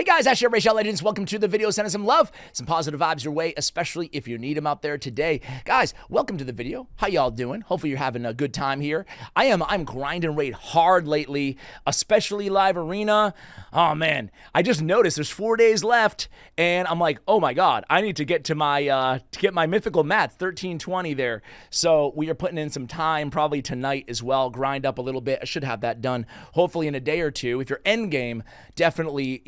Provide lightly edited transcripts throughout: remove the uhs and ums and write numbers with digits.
Hey guys, Ash Erish Legends. Welcome to the video. Send us some love, some positive vibes your way, especially if you need them out there today. Guys, welcome to the video. How y'all doing? Hopefully you're having a good time here. I'm grinding raid hard lately, especially live arena. Oh man, I just noticed there's 4 days left, and I'm like, oh my god, I need to get to my mythical mat 1320 there. So we are putting in some time, probably tonight as well. Grind up a little bit. I should have that done hopefully in a day or two. If you're end game, definitely,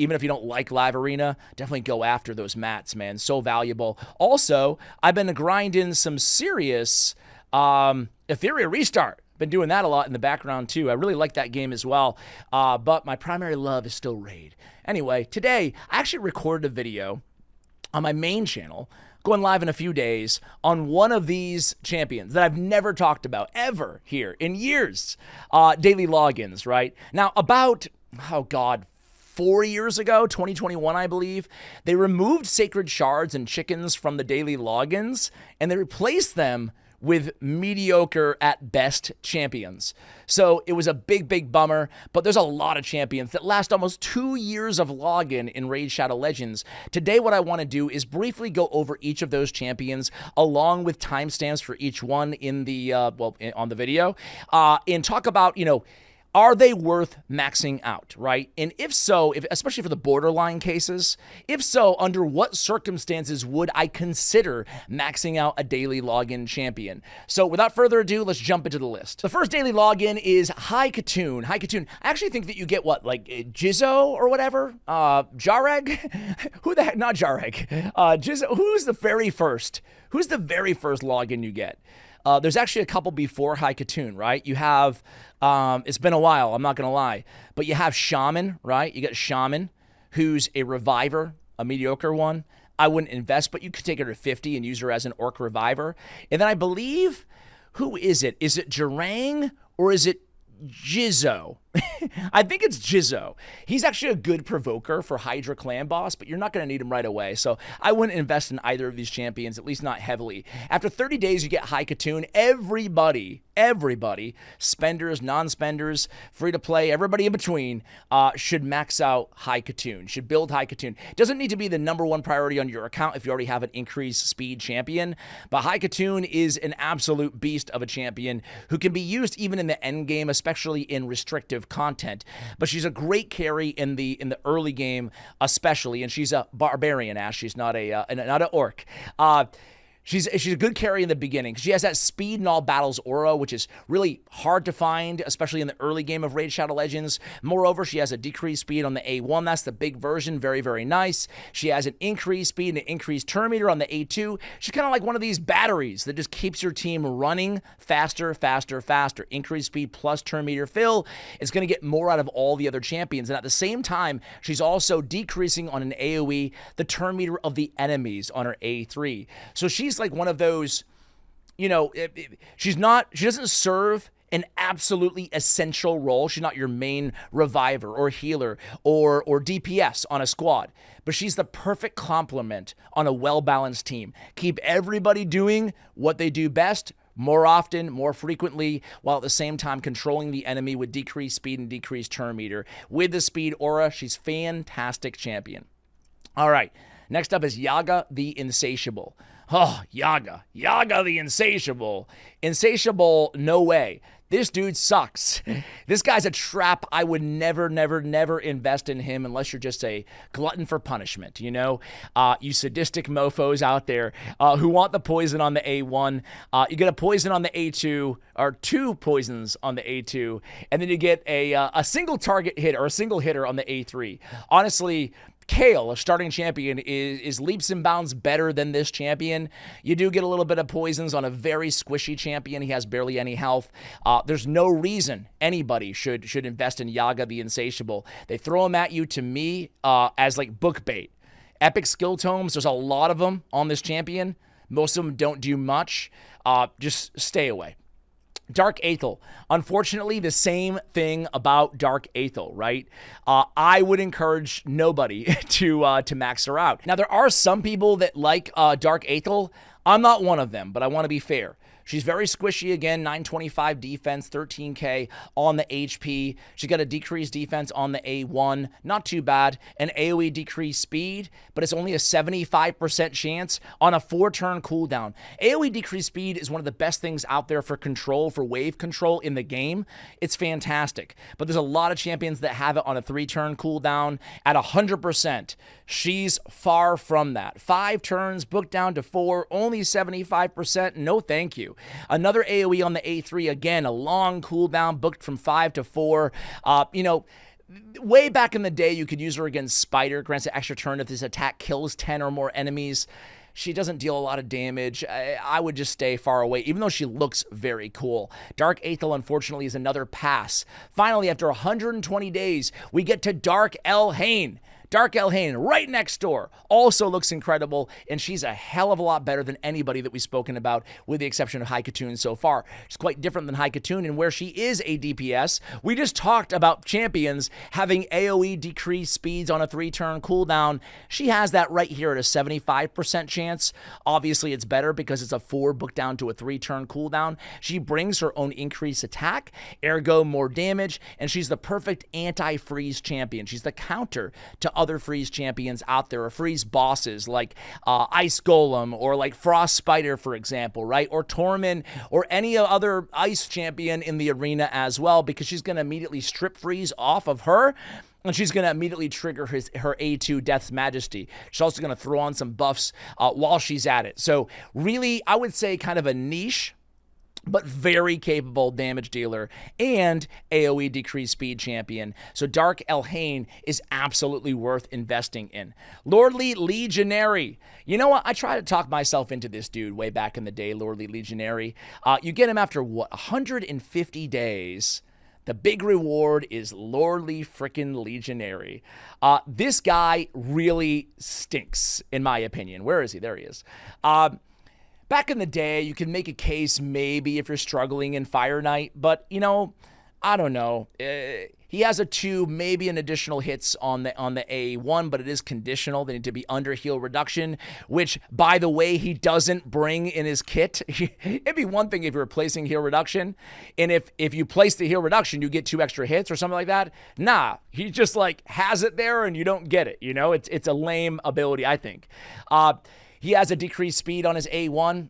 even if you don't like live arena, definitely go after those mats, man. So valuable. Also, I've been grinding some serious Ethereum restart. Been doing that a lot in the background too. I really like that game as well. But my primary love is still raid. Anyway, today I actually recorded a video on my main channel, going live in a few days, on one of these champions that I've never talked about ever here in years. Daily logins, right? Now, about, 4 years ago, 2021, I believe, they removed sacred shards and chickens from the daily logins, and they replaced them with mediocre at best champions. So it was a big bummer, but there's a lot of champions that last almost 2 years of login in Raid Shadow Legends. Today, what I want to do is briefly go over each of those champions along with timestamps for each one in the, on the video, and talk about, are they worth maxing out, right? And if so, especially for the borderline cases, if so, under what circumstances would I consider maxing out a daily login champion? So without further ado, let's jump into the list. The first daily login is Katun. Katun. I actually think that you get what, like Jizzo or whatever? Jareg? Who the heck? Not Jareg. Jizzo. Who's the very first? Who's the very first login you get? There's actually a couple before Katun, right? You have, it's been a while, I'm not going to lie, but you have Shaman, right? You got Shaman, who's a reviver, a mediocre one. I wouldn't invest, but you could take her to 50 and use her as an orc reviver. And then I believe, who is it? Is it Jarang or is it Jizzo? I think it's Jizzo. He's actually a good provoker for Hydra clan boss, but you're not going to need him right away. So I wouldn't invest in either of these champions, at least not heavily. After 30 days, you get Katun. Everybody, spenders, non-spenders, free to play, everybody in between, should max out Katun, should build Katun. Doesn't need to be the #1 priority on your account if you already have an increased speed champion, but Katun is an absolute beast of a champion who can be used even in the end game, especially in restrictive content. But she's a great carry in the early game, especially, and she's a barbarian. Ash, she's not an orc. She's a good carry in the beginning. She has that speed in all battles aura, which is really hard to find, especially in the early game of Raid Shadow Legends. Moreover, she has a decreased speed on the A1. That's the big version. Very nice. She has an increased speed and an increased turn meter on the A2. She's kind of like one of these batteries that just keeps your team running faster. Increased speed plus turn meter fill is going to get more out of all the other champions. And at the same time, she's also decreasing on an AoE the turn meter of the enemies on her A3. So she's like one of those, she doesn't serve an absolutely essential role. She's not your main reviver or healer or DPS on a squad, but she's the perfect complement on a well-balanced team. Keep everybody doing what they do best, more often, more frequently, while at the same time controlling the enemy with decreased speed and decreased turn meter. With the speed aura, she's fantastic champion. All right, next up is Yaga the Insatiable. Oh, Yaga the Insatiable. Insatiable, no way. This dude sucks. This guy's a trap. I would never invest in him unless you're just a glutton for punishment, you sadistic mofos out there who want the poison on the A1. You get a poison on the A2, or 2 poisons on the A2, and then you get a single target hit or a single hitter on the A3. Honestly, Kale, a starting champion, is leaps and bounds better than this champion. You do get a little bit of poisons on a very squishy champion. He has barely any health. There's no reason anybody should invest in Yaga the Insatiable. They throw him at you, to me, as like book bait. Epic skill tomes, there's a lot of them on this champion. Most of them don't do much. Just stay away. Dark Aethel. Unfortunately, the same thing about Dark Aethel, right? I would encourage nobody to max her out. Now, there are some people that like Dark Aethel. I'm not one of them, but I want to be fair. She's very squishy again, 925 defense, 13K on the HP. She's got a decreased defense on the A1, not too bad. An AoE decreased speed, but it's only a 75% chance on a 4-turn cooldown. AoE decreased speed is one of the best things out there for control, for wave control in the game. It's fantastic, but there's a lot of champions that have it on a 3-turn cooldown at 100%. She's far from that. 5 turns, booked down to 4, only 75%. No thank you. Another AoE on the A3, again, a long cooldown, booked from 5 to 4. Way back in the day, you could use her against Spider, grants an extra turn if this attack kills 10 or more enemies. She doesn't deal a lot of damage. I would just stay far away, even though she looks very cool. Dark Aethel, unfortunately, is another pass. Finally, after 120 days, we get to Dark Elhain. Dark Elhain, right next door, also looks incredible, and she's a hell of a lot better than anybody that we've spoken about, with the exception of High Katun so far. She's quite different than High Katun in where she is a DPS. We just talked about champions having AoE decreased speeds on a 3-turn cooldown. She has that right here at a 75% chance. Obviously, it's better because it's a 4 booked down to a 3-turn cooldown. She brings her own increased attack, ergo more damage, and she's the perfect anti-freeze champion. She's the counter to other freeze champions out there, or freeze bosses like Ice Golem, or like Frost Spider, for example, right? Or Tormund, or any other ice champion in the arena as well, because she's going to immediately strip freeze off of her, and she's going to immediately trigger her A2 Death's Majesty. She's also going to throw on some buffs while she's at it. So really, I would say kind of a niche but very capable damage dealer and AoE decreased speed champion. So Dark Elhain is absolutely worth investing in. Lordly Legionary. You know what? I tried to talk myself into this dude way back in the day, Lordly Legionary. You get him after, 150 days. The big reward is Lordly frickin' Legionary. This guy really stinks, in my opinion. Where is he? There he is. Back in the day, you can make a case maybe if you're struggling in Fire Knight, but, I don't know. He has a 2, maybe an additional hits on the A1, but it is conditional. They need to be under heal reduction, which, by the way, he doesn't bring in his kit. It'd be one thing if you're replacing heal reduction, and if you place the heal reduction, you get 2 extra hits or something like that. Nah, he just has it there and you don't get it. It's a lame ability, I think. He has a decreased speed on his A1.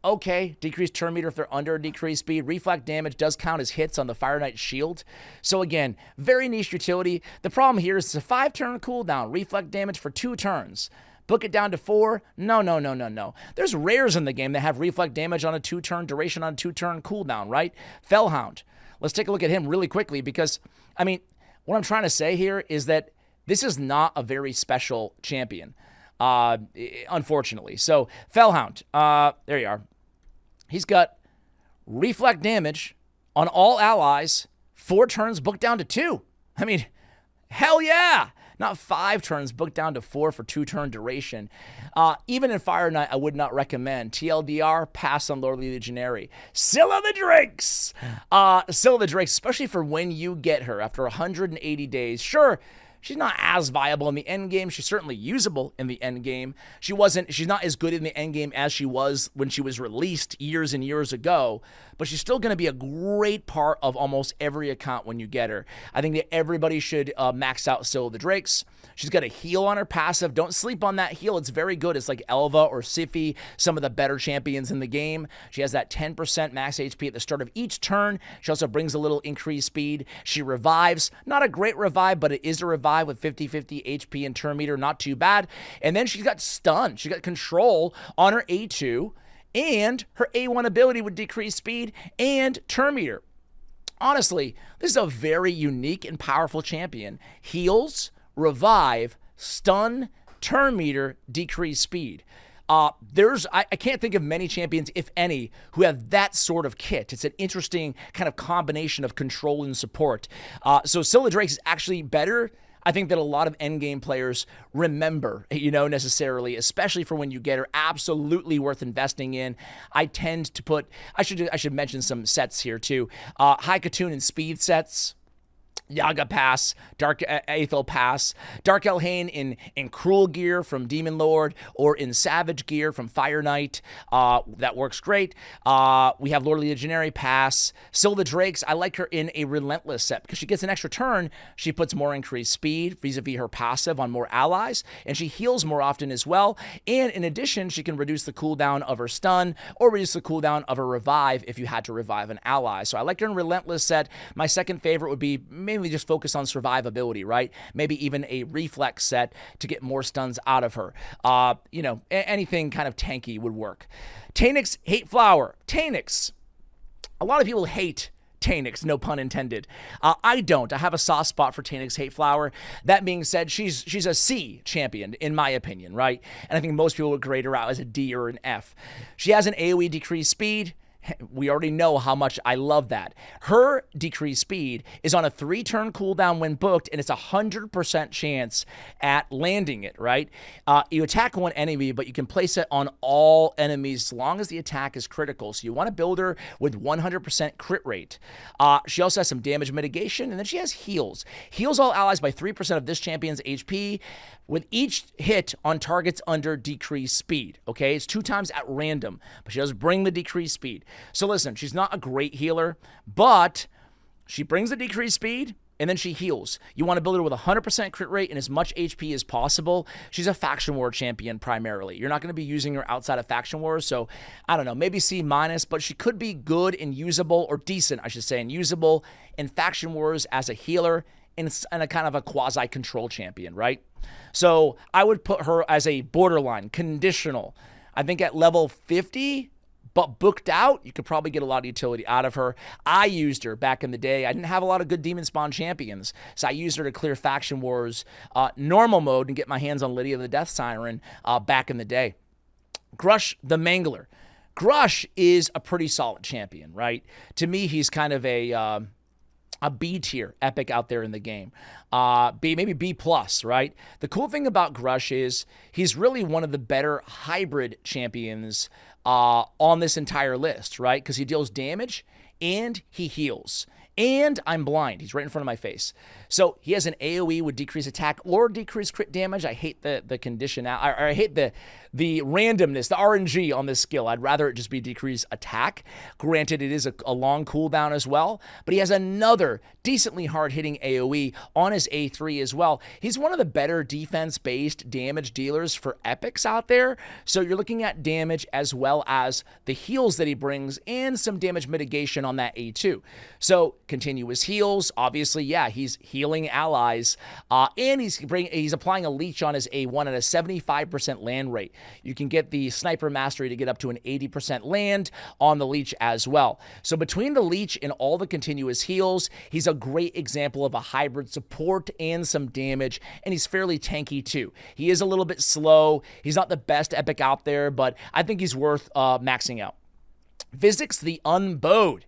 Okay, decreased turn meter if they're under a decreased speed. Reflect damage does count as hits on the Fire Knight shield. So again, very niche utility. The problem here is it's a 5-turn cooldown. Reflect damage for 2 turns. Book it down to 4. No. There's rares in the game that have reflect damage on a 2-turn duration on a 2-turn cooldown, right? Fellhound. Let's take a look at him really quickly because, what I'm trying to say here is that this is not a very special champion. Unfortunately. So, Fellhound, there you are. He's got reflect damage on all allies, 4 turns booked down to 2. Hell yeah! Not 5 turns booked down to 4 for 2-turn duration. Even in Fire Knight, I would not recommend. TLDR, pass on Lordly Legionary. Sila the Drakes! Sila the Drakes, especially for when you get her after 180 days. Sure, she's not as viable in the end game. She's certainly usable in the end game. She's not as good in the end game as she was when she was released years and years ago, but she's still going to be a great part of almost every account when you get her. I think that everybody should max out Sila the Drakes. She's got a heal on her passive. Don't sleep on that heal. It's very good. It's like Elva or Siphi, some of the better champions in the game. She has that 10% max HP at the start of each turn. She also brings a little increased speed. She revives. Not a great revive, but it is a revive with 50-50 HP and turn meter. Not too bad. And then she's got stun. She's got control on her A2, and her A1 ability would decrease speed and turn meter. Honestly, this is a very unique and powerful champion. Heals, revive, stun, turn meter, decrease speed. I can't think of many champions, if any, who have that sort of kit. It's an interesting kind of combination of control and support. So Sila Drake is actually better, I think, that a lot of endgame players remember, necessarily, especially for when you get her. Absolutely worth investing in. I tend to put, I should mention some sets here too. High Katun and speed sets. Yaga Pass, Dark Aethel Pass, Dark Elhain in Cruel gear from Demon Lord, or in Savage gear from Fire Knight. That works great. We have Lord Legionary Pass. Sila Drakes, I like her in a Relentless set because she gets an extra turn. She puts more increased speed vis-a-vis her passive on more allies, and she heals more often as well. And in addition, she can reduce the cooldown of her stun or reduce the cooldown of her revive if you had to revive an ally. So I like her in Relentless set. My second favorite would be mainly just focus on survivability, right? Maybe even a reflex set to get more stuns out of her. Anything kind of tanky would work. Tanix Hate Flower. Tanix. A lot of people hate Tanix, no pun intended. I don't. I have a soft spot for Tanix Hate Flower. That being said, she's a C champion, in my opinion, right? And I think most people would grade her out as a D or an F. She has an AoE decreased speed. We already know how much I love that. Her decreased speed is on a 3-turn cooldown when booked, and it's 100% chance at landing it, right? You attack one enemy, but you can place it on all enemies as long as the attack is critical. So you want to build her with 100% crit rate. She also has some damage mitigation, and then she has heals. Heals all allies by 3% of this champion's HP with each hit on targets under decreased speed, okay? It's 2 times at random, but she does bring the decreased speed. So listen, she's not a great healer, but she brings the decreased speed, and then she heals. You want to build her with 100% crit rate and as much HP as possible. She's a Faction War champion primarily. You're not going to be using her outside of Faction Wars, so I don't know, maybe C-, but she could be good and usable, or decent, I should say, and usable in Faction Wars as a healer and a kind of a quasi-control champion, right? So I would put her as a borderline, conditional. I think at level 50, but booked out, you could probably get a lot of utility out of her. I used her back in the day. I didn't have a lot of good Demon Spawn champions, so I used her to clear Faction Wars normal mode and get my hands on Lydia the Death Siren back in the day. Grush the Mangler. Grush is a pretty solid champion, right? To me, he's kind of a B tier epic out there in the game. Maybe B plus, right? The cool thing about Grush is he's really one of the better hybrid champions on this entire list, right? Because he deals damage and he heals. And I'm blind. He's right in front of my face. So he has an AoE with decreased attack or decreased crit damage. I hate the condition. I hate the randomness, the RNG on this skill. I'd rather it just be decreased attack. Granted, it is a long cooldown as well. But he has another decently hard-hitting AoE on his A3 as well. He's one of the better defense-based damage dealers for epics out there. So you're looking at damage as well as the heals that he brings and some damage mitigation on that A2. So continuous heals, obviously, yeah, he's healing allies, and he's applying a leech on his A1 at a 75% land rate. You can get the Sniper Mastery to get up to an 80% land on the leech as well. So between the leech and all the continuous heals, he's a great example of a hybrid support and some damage, and he's fairly tanky too. He is a little bit slow. He's not the best epic out there, but I think he's worth maxing out. Vizix the Unbowed.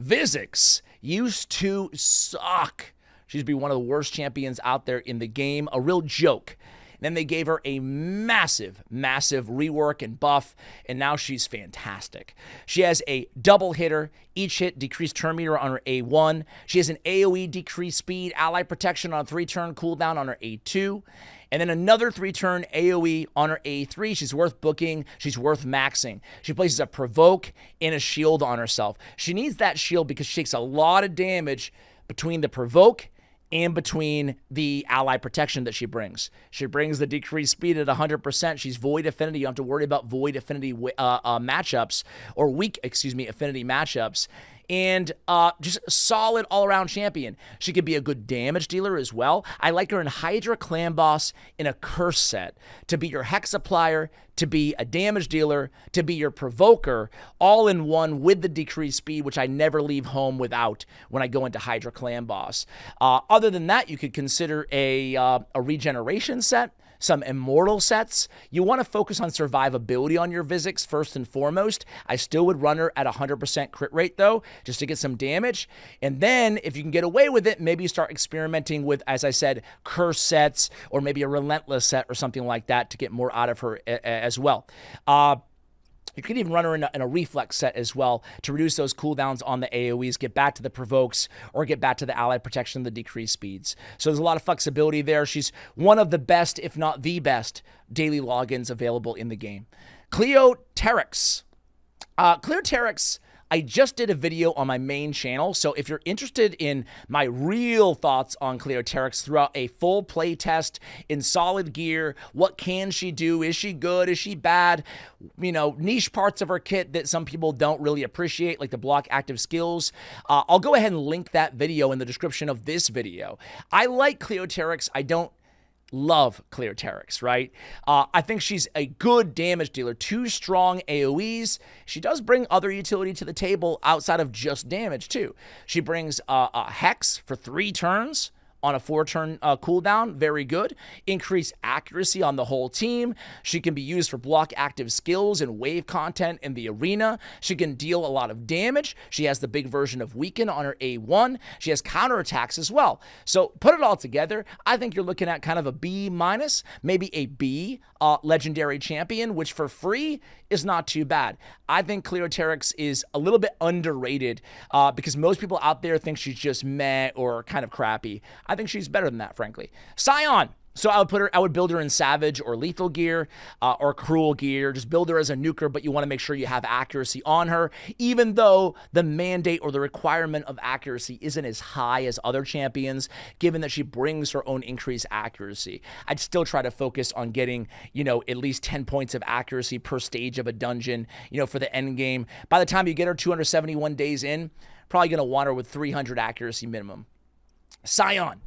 Vizix used to suck. She used to be one of the worst champions out there in the game. A real joke. Then they gave her a massive, massive rework and buff, and now she's fantastic. She has a double hitter. Each hit decreased turn meter on her A1. She has an AoE decreased speed, ally protection on a 3-turn cooldown on her A2. And then another 3-turn AoE on her A3. She's worth booking. She's worth maxing. She places a provoke and a shield on herself. She needs that shield because she takes a lot of damage between the provoke and between the ally protection that she brings. She brings the decreased speed at 100%. She's void affinity. You don't have to worry about void affinity matchups, or weak, affinity matchups. And just a solid all-around champion. She could be a good damage dealer as well. I like her in Hydra Clan Boss in a curse set to be your hex applier, to be a damage dealer, to be your provoker, all in one with the decreased speed, which I never leave home without when I go into Hydra Clan Boss. Other than that, you could consider a regeneration set, some immortal sets. You want to focus on survivability on your Vizix first and foremost. I still would run her at 100% crit rate though, just to get some damage. And then if you can get away with it, maybe you start experimenting with, as I said, curse sets, or maybe a relentless set or something like that to get more out of her as well. You could even run her in a reflex set as well to reduce those cooldowns on the AoEs, get back to the provokes, or get back to the ally protection, the decreased speeds. So there's a lot of flexibility there. She's one of the best, if not the best, daily logins available in the game. Cleoterix. Cleoterix, I just did a video on my main channel, so if you're interested in my real thoughts on Cleoterix throughout a full play test in solid gear, what can she do? Is she good? Is she bad? You know, niche parts of her kit that some people don't really appreciate, like the block active skills. I'll go ahead and link that video in the description of this video. I like Cleoterix. I don't love Cleoterix, right? I think she's a good damage dealer. 2 strong AoEs. She does bring other utility to the table outside of just damage, too. She brings a Hex for 3 turns on a 4-turn cooldown. Very good. Increased accuracy on the whole team. She can be used for block active skills and wave content in the arena. She can deal a lot of damage. She has the big version of Weaken on her A1. She has counterattacks as well. So put it all together, I think you're looking at kind of a B-, maybe a B legendary champion, which for free is not too bad. I think Cleoterix is a little bit underrated because most people out there think she's just meh or kind of crappy. I think she's better than that, frankly. Scion. So I would build her in Savage or Lethal gear or Cruel gear. Just build her as a nuker, but you want to make sure you have accuracy on her, even though the mandate or the requirement of accuracy isn't as high as other champions, given that she brings her own increased accuracy. I'd still try to focus on getting, you know, at least 10 points of accuracy per stage of a dungeon, you know, for the end game. By the time you get her 271 days in, probably going to want her with 300 accuracy minimum. Scion.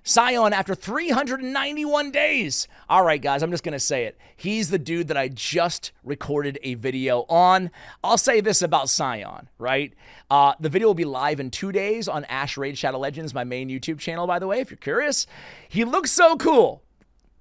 Scion after 391 days. All right, guys, I'm just going to say it. He's the dude that I just recorded a video on. I'll say this about Scion, right? The video will be live in 2 days on Ash Raid Shadow Legends, my main YouTube channel, by the way, if you're curious. He looks so cool.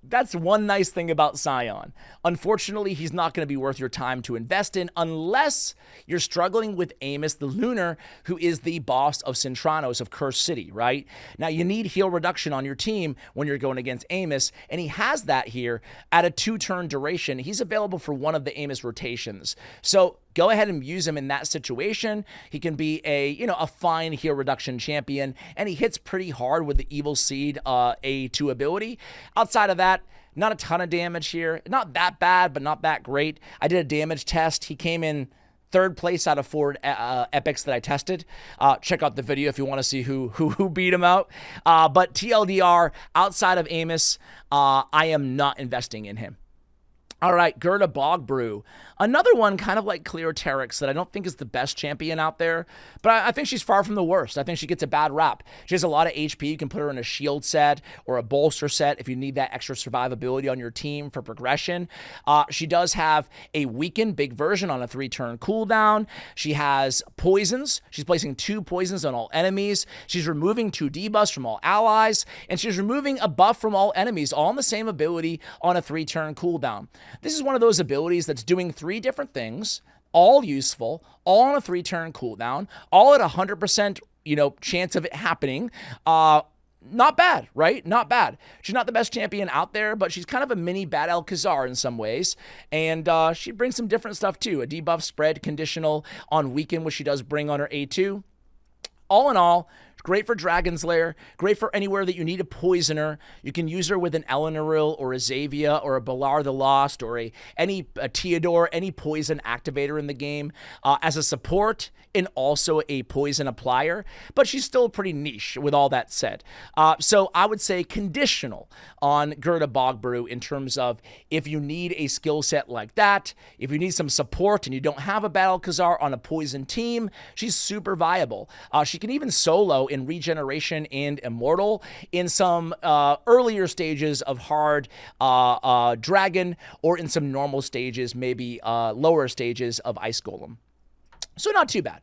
That's one nice thing about Scion. Unfortunately, he's not going to be worth your time to invest in unless you're struggling with Amos the Lunar, who is the boss of Cintranos of Curse City, right? Now, you need heal reduction on your team when you're going against Amos, and he has that here at a 2-turn duration. He's available for one of the Amos rotations. So go ahead and use him in that situation. He can be a fine heal reduction champion, and he hits pretty hard with the Evil Seed A2 ability. Outside of that, not a ton of damage here. Not that bad, but not that great. I did a damage test. He came in 3rd place out of 4 epics that I tested. Check out the video if you want to see who beat him out. But TLDR, outside of Amos, I am not investing in him. All right, Gerda Bogbrew. Another one kind of like Cleoterix that I don't think is the best champion out there, but I think she's far from the worst. I think she gets a bad rap. She has a lot of HP. You can put her in a shield set or a bolster set if you need that extra survivability on your team for progression. She does have a weakened big version on a 3-turn cooldown. She has poisons. She's placing 2 poisons on all enemies. She's removing 2 debuffs from all allies, and she's removing a buff from all enemies, all on the same ability on a 3-turn cooldown. This is one of those abilities that's doing 3 different things, all useful, all on a 3-turn cooldown, all at 100%, chance of it happening. Not bad, right? Not bad. She's not the best champion out there, but she's kind of a mini Bad Alcazar in some ways. And she brings some different stuff too. A debuff spread conditional on Weaken, which she does bring on her A2. All in all, great for Dragon's Lair, great for anywhere that you need a poisoner. You can use her with an Eleanoril or a Xavia or a Balar the Lost or a Theodore, any poison activator in the game as a support and also a poison applier, but she's still pretty niche with all that said. So I would say conditional on Gerda Bogbrew in terms of if you need a skill set like that, if you need some support and you don't have a Battle Khazar on a poison team, she's super viable. She can even solo in Regeneration and Immortal in some earlier stages of hard Dragon or in some normal stages, maybe lower stages of Ice Golem. So not too bad.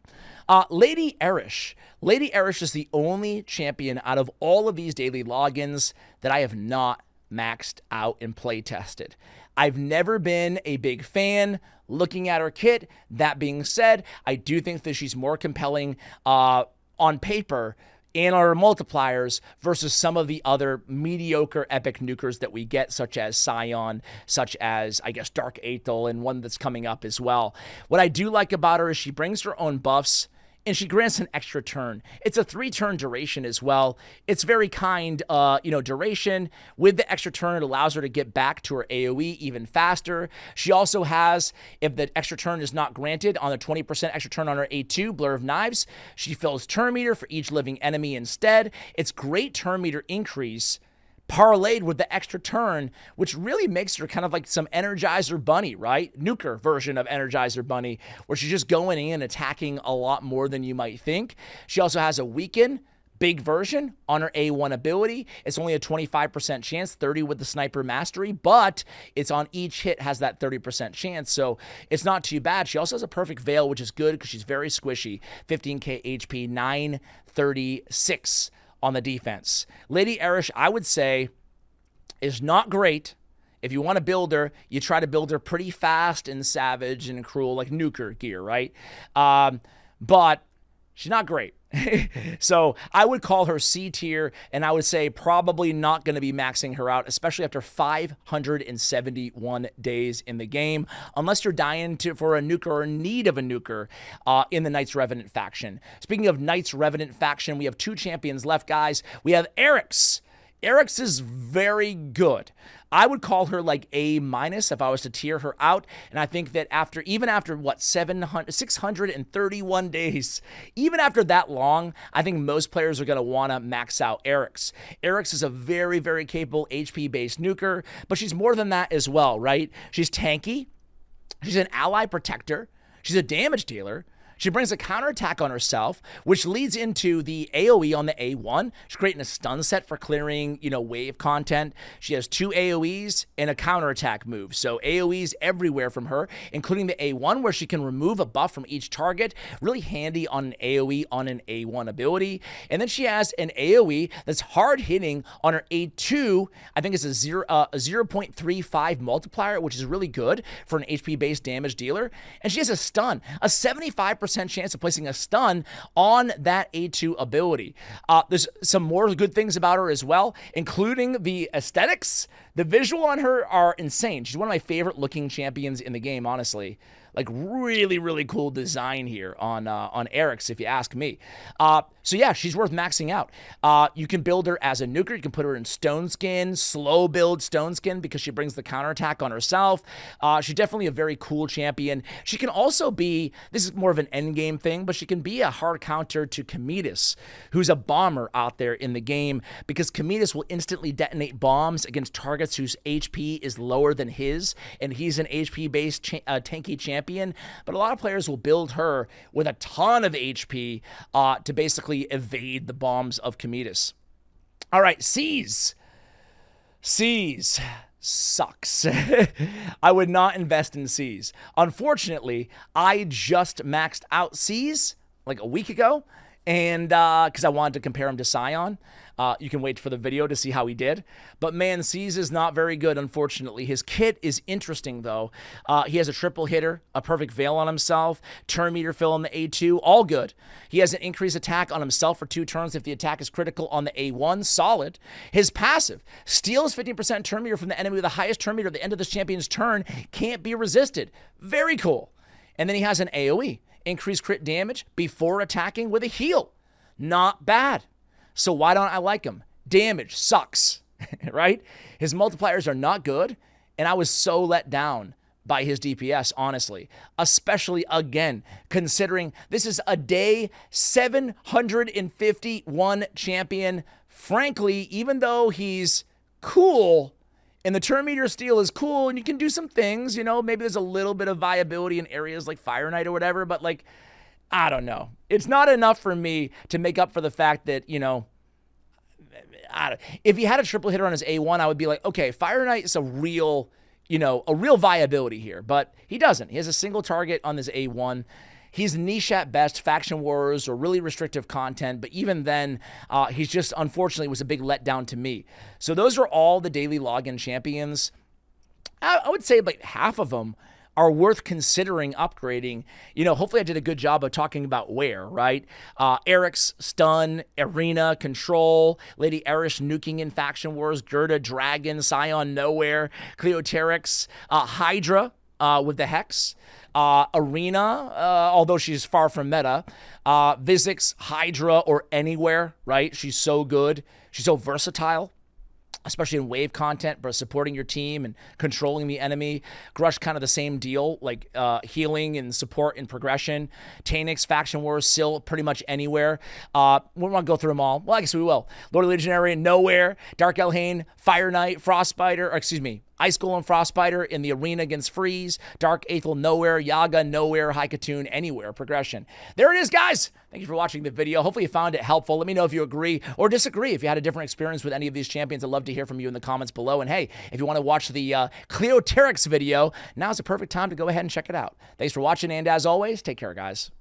Lady Erish. Lady Erish is the only champion out of all of these daily logins that I have not maxed out and play tested. I've never been a big fan looking at her kit. That being said, I do think that she's more compelling on paper and our multipliers versus some of the other mediocre epic nukers that we get, such as Scion, such as, I guess, Dark Aethel, and one that's coming up as well. What I do like about her is she brings her own buffs, and she grants an extra turn. It's a 3-turn duration as well. It's very kind, duration. With the extra turn, it allows her to get back to her AoE even faster. She also has, if the extra turn is not granted, on the 20% extra turn on her A2, Blur of Knives, she fills turn meter for each living enemy instead. It's great turn meter increase, parlayed with the extra turn, which really makes her kind of like some Energizer Bunny, right? Nuker version of Energizer Bunny, where she's just going in and attacking a lot more than you might think. She also has a weaken, big version on her A1 ability. It's only a 25% chance, 30 with the Sniper Mastery, but it's on each hit has that 30% chance, so it's not too bad. She also has a perfect veil, which is good because she's very squishy. 15k HP, 936 on the defense. Lady Erish, I would say, is not great. If you want to build her, you try to build her pretty fast and savage and cruel, like nuker gear, right? But she's not great. So I would call her C tier, and I would say probably not going to be maxing her out, especially after 571 days in the game, unless you're dying for a nuker or in need of a nuker in the Knights Revenant faction. Speaking of Knights Revenant faction, we have 2 champions left, guys. We have Erish. Erish is very good. I would call her like A- if I was to tier her out. And I think that even after 631 days, even after that long, I think most players are going to want to max out Erish. Erish is a very, very capable HP-based nuker, but she's more than that as well, right? She's tanky. She's an ally protector. She's a damage dealer. She brings a counterattack on herself, which leads into the AoE on the A1. She's creating a stun set for clearing, wave content. She has 2 AoEs and a counterattack move. So AoEs everywhere from her, including the A1, where she can remove a buff from each target. Really handy on an AoE on an A1 ability. And then she has an AoE that's hard hitting on her A2. I think it's a 0.35 multiplier, which is really good for an HP-based damage dealer. And she has a stun, a 75% chance of placing a stun on that A2 ability. There's some more good things about her as well, including the aesthetics. The visual on her are insane. She's one of my favorite looking champions in the game, honestly. Like really, really cool design here on Erish, if you ask me. So yeah, she's worth maxing out. You can build her as a nuker. You can put her in Stone Skin, slow build Stone Skin because she brings the counterattack on herself. She's definitely a very cool champion. She can also be, this is more of an endgame thing, but she can be a hard counter to Cometus, who's a bomber out there in the game, because Cometus will instantly detonate bombs against targets whose HP is lower than his, and he's an HP-based tanky champion. But a lot of players will build her with a ton of HP to basically evade the bombs of Cometus. All right, C's sucks. I would not invest in C's. Unfortunately, I just maxed out C's like a week ago, and because I wanted to compare him to Scion. You can wait for the video to see how he did. But man, C's is not very good, unfortunately. His kit is interesting, though. He has a triple hitter, a perfect veil on himself, turn meter fill on the A2, all good. He has an increased attack on himself for 2 turns if the attack is critical on the A1, solid. His passive steals 15% turn meter from the enemy with the highest turn meter at the end of this champion's turn, can't be resisted. Very cool. And then he has an AoE, increased crit damage before attacking with a heal. Not bad. So why don't I like him? Damage sucks, right? His multipliers are not good, and I was so let down by his DPS, honestly. Especially, again, considering this is a day 751 champion. Frankly, even though he's cool, and the turn meter steal is cool, and you can do some things, maybe there's a little bit of viability in areas like Fire Knight or whatever, but like, I don't know. It's not enough for me to make up for the fact that, if he had a triple hitter on his A1, I would be like, okay, Fire Knight is a real viability here, but he doesn't. He has a single target on his A1. He's niche at best, faction wars or really restrictive content, but even then, he's just, unfortunately, was a big letdown to me. So those are all the daily login champions. I would say like half of them are worth considering upgrading. Hopefully I did a good job of talking about where, right? Erish, Stun, Arena, Control, Lady Erish nuking in Faction Wars, Gerda, Dragon, Scion, Nowhere, Cleoterix, Hydra, with the Hex, Arena, although she's far from meta, Vizix, Hydra, or Anywhere, right? She's so good. She's so versatile, especially in wave content, but supporting your team and controlling the enemy. Grush, kind of the same deal, like healing and support and progression. Tanix, Faction Wars, Sil, pretty much anywhere. We want to go through them all. Well, I guess we will. Lord of Legionary, Nowhere. Dark Elhane, Fire Knight, Frostbiter, Ice Golem, Frostbiter in the arena against Freeze. Dark Aethel, Nowhere. Yaga, Nowhere. High Katun, Anywhere. Progression. There it is, guys. Thank you for watching the video. Hopefully you found it helpful. Let me know if you agree or disagree. If you had a different experience with any of these champions, I'd love to hear from you in the comments below. And hey, if you want to watch the Cleoterix video, now's the perfect time to go ahead and check it out. Thanks for watching, and as always, take care, guys.